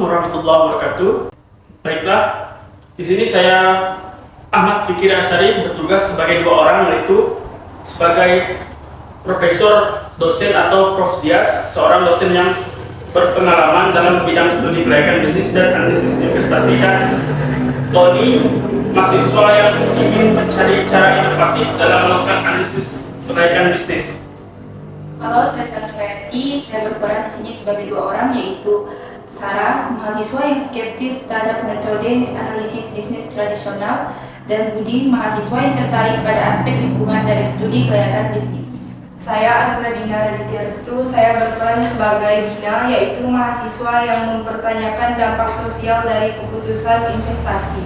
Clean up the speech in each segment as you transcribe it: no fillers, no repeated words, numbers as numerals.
warahmatullahi wabarakatuh. Baiklah, di sini saya Ahmad Fikri Asyari bertugas sebagai dua orang, yaitu sebagai profesor dosen atau Prof Dias, seorang dosen yang berpengalaman dalam bidang studi kelayakan bisnis dan analisis investasi, dan Tony, mahasiswa yang ingin mencari cara inovatif dalam melakukan analisis kelayakan bisnis. Halo, saya Sarah Rayati. Saya berperan di sini sebagai dua orang, yaitu Sarah, mahasiswa yang skeptis terhadap metode analisis bisnis tradisional, dan Budi, mahasiswa yang tertarik pada aspek lingkungan dari studi kelayakan bisnis. Saya Ananda Dina Raditya Restu. Saya berperan sebagai Dina, yaitu mahasiswa yang mempertanyakan dampak sosial dari keputusan investasi.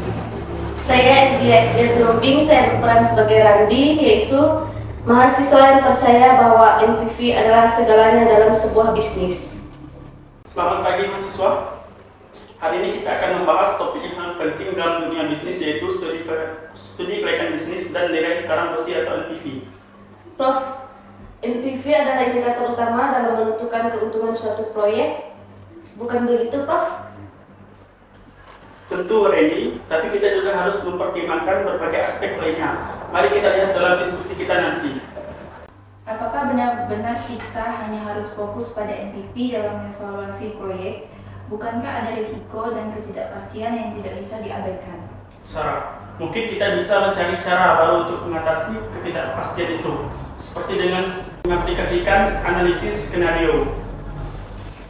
Saya Dia SD Surubing. Saya berperan sebagai Randi, yaitu mahasiswa yang percaya bahwa NPV adalah segalanya dalam sebuah bisnis. Selamat pagi mahasiswa. Hari ini kita akan membahas topik yang sangat penting dalam dunia bisnis, yaitu studi kelayakan bisnis dan nilai sekarang bersih atau NPV. Prof, NPV adalah indikator utama dalam menentukan keuntungan suatu proyek, bukan begitu, Prof? Tentu Randy, tapi kita juga harus mempertimbangkan berbagai aspek lainnya. Mari kita lihat dalam diskusi kita nanti. Apakah benar-benar kita hanya harus fokus pada NPV dalam evaluasi proyek? Bukankah ada risiko dan ketidakpastian yang tidak bisa diabaikan? Sarah, mungkin kita bisa mencari cara baru untuk mengatasi ketidakpastian itu, seperti dengan mengaplikasikan analisis skenario.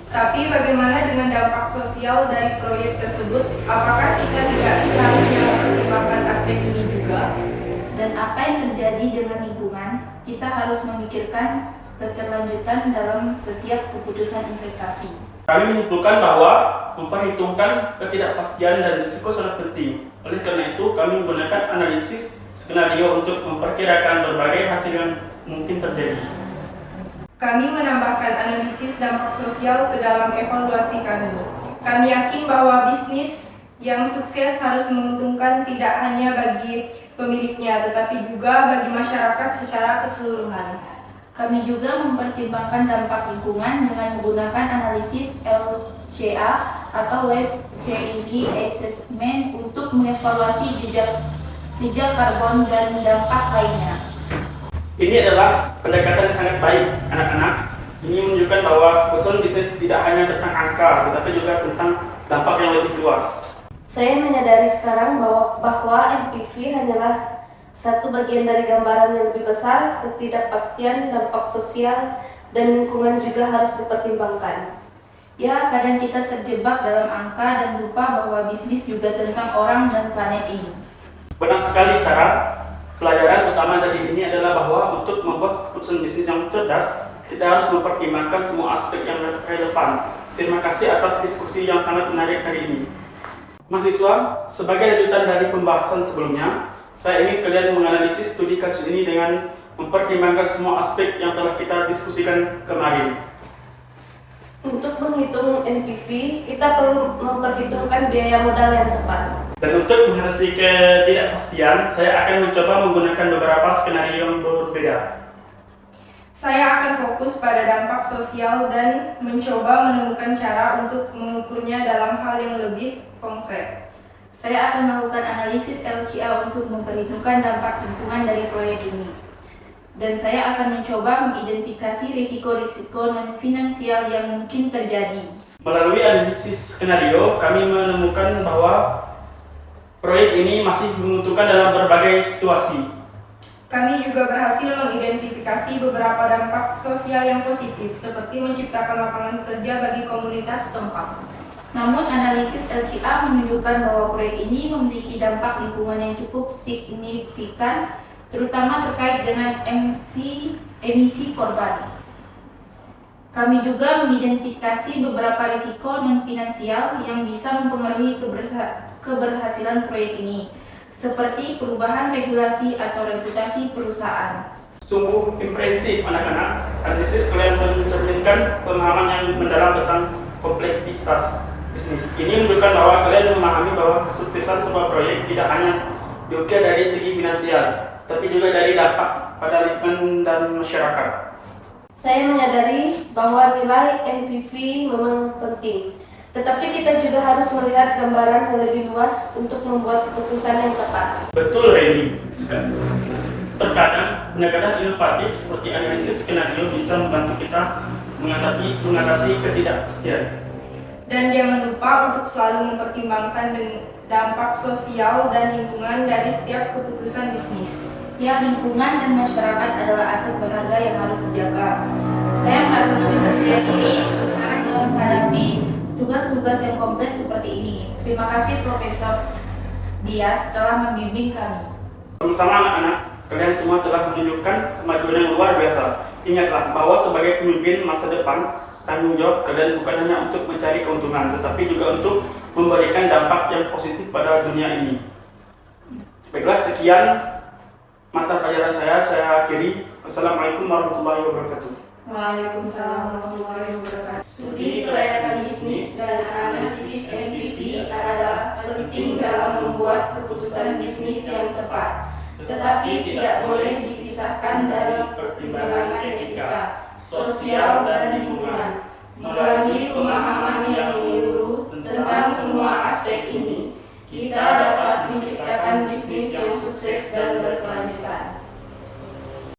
Tapi bagaimana dengan dampak sosial dari proyek tersebut? Apakah kita tidak seharusnya mempertimbangkan aspek ini juga? Dan apa yang terjadi dengan lingkungan? Kita harus memikirkan keterlanjutan dalam setiap keputusan investasi. Kami menyimpulkan bahwa memperhitungkan ketidakpastian dan risiko sangat penting. Oleh karena itu, kami menggunakan analisis skenario untuk memperkirakan berbagai hasil yang mungkin terjadi. Kami menambahkan analisis dampak sosial ke dalam evaluasi kami. Kami yakin bahwa bisnis yang sukses harus menguntungkan tidak hanya bagi pemiliknya, tetapi juga bagi masyarakat secara keseluruhan. Kami juga mempertimbangkan dampak lingkungan dengan menggunakan analisis LCA atau Life Value Assessment untuk mengevaluasi jejak karbon dan dampak lainnya. Ini adalah pendekatan yang sangat baik, anak-anak. Ini menunjukkan bahwa keputusan bisnis tidak hanya tentang angka, tetapi juga tentang dampak yang lebih luas. Saya menyadari sekarang bahwa NPV hanyalah satu bagian dari gambaran yang lebih besar. Ketidakpastian, dampak sosial, dan lingkungan juga harus dipertimbangkan. Ya, kadang kita terjebak dalam angka dan lupa bahwa bisnis juga tentang orang dan planet ini. Benar sekali, Sarah. Pelajaran utama dari ini adalah bahwa untuk membuat keputusan bisnis yang cerdas, kita harus mempertimbangkan semua aspek yang relevan. Terima kasih atas diskusi yang sangat menarik hari ini. Mahasiswa, sebagai lanjutan dari pembahasan sebelumnya, saya ingin kalian menganalisis studi kasus ini dengan mempertimbangkan semua aspek yang telah kita diskusikan kemarin. Untuk menghitung NPV, kita perlu memperhitungkan biaya modal yang tepat. Dan untuk mengatasi ketidakpastian, saya akan mencoba menggunakan beberapa skenario yang berbeda. Saya akan fokus pada dampak sosial dan mencoba menemukan cara untuk mengukurnya dalam hal yang lebih konkret. Saya akan melakukan analisis LCA untuk memperhitungkan dampak lingkungan dari proyek ini. Dan saya akan mencoba mengidentifikasi risiko-risiko non-finansial yang mungkin terjadi. Melalui analisis skenario, kami menemukan bahwa proyek ini masih menguntungkan dalam berbagai situasi. Kami juga berhasil mengidentifikasi beberapa dampak sosial yang positif, seperti menciptakan lapangan kerja bagi komunitas setempat. Namun, analisis LCA menunjukkan bahwa proyek ini memiliki dampak lingkungan yang cukup signifikan, terutama terkait dengan emisi korban. Kami juga mengidentifikasi beberapa risiko non-finansial yang bisa mempengaruhi keberhasilan proyek ini, seperti perubahan regulasi atau reputasi perusahaan. Sungguh impresif, anak-anak. Analisis kalian mencerminkan pemahaman yang mendalam tentang kompleksitas bisnis. Ini menunjukkan bahwa kalian memahami bahwa kesuksesan sebuah proyek tidak hanya diukur dari segi finansial, tapi juga dari dampak pada lingkungan dan masyarakat. Saya menyadari bahwa nilai NPV memang penting, Tetapi kita juga harus melihat gambaran yang lebih luas untuk membuat keputusan yang tepat. Betul, Reni. Terkadang pendekatan inovatif seperti analisis skenario bisa membantu kita mengatasi ketidakpastian. Dan jangan lupa untuk selalu mempertimbangkan dampak sosial dan lingkungan dari setiap keputusan bisnis. Ya, lingkungan dan masyarakat adalah aset berharga yang harus dijaga. Saya merasa lebih percaya diri sekarang dalam menghadapi tugas-tugas yang kompleks seperti ini. Terima kasih Profesor Dias telah membimbing kami. Sama-sama anak-anak, kalian semua telah menunjukkan kemajuan yang luar biasa. Ingatlah bahwa sebagai pemimpin masa depan, tanggung jawab kalian bukan hanya untuk mencari keuntungan, tetapi juga untuk memberikan dampak yang positif pada dunia ini. Baiklah, sekian mata pelajaran saya akhiri. Wassalamualaikum warahmatullahi wabarakatuh. Waalaikumsalam warahmatullahi wabarakatuh. Studi kelayakan bisnis dan analisis MPV adalah penting dalam membuat keputusan bisnis yang tepat, tetapi tidak boleh dipisahkan dari pertimbangan etika, sosial, dan lingkungan. Melalui pemahaman yang menyeluruh tentang semua aspek ini, kita dapat menciptakan bisnis yang sukses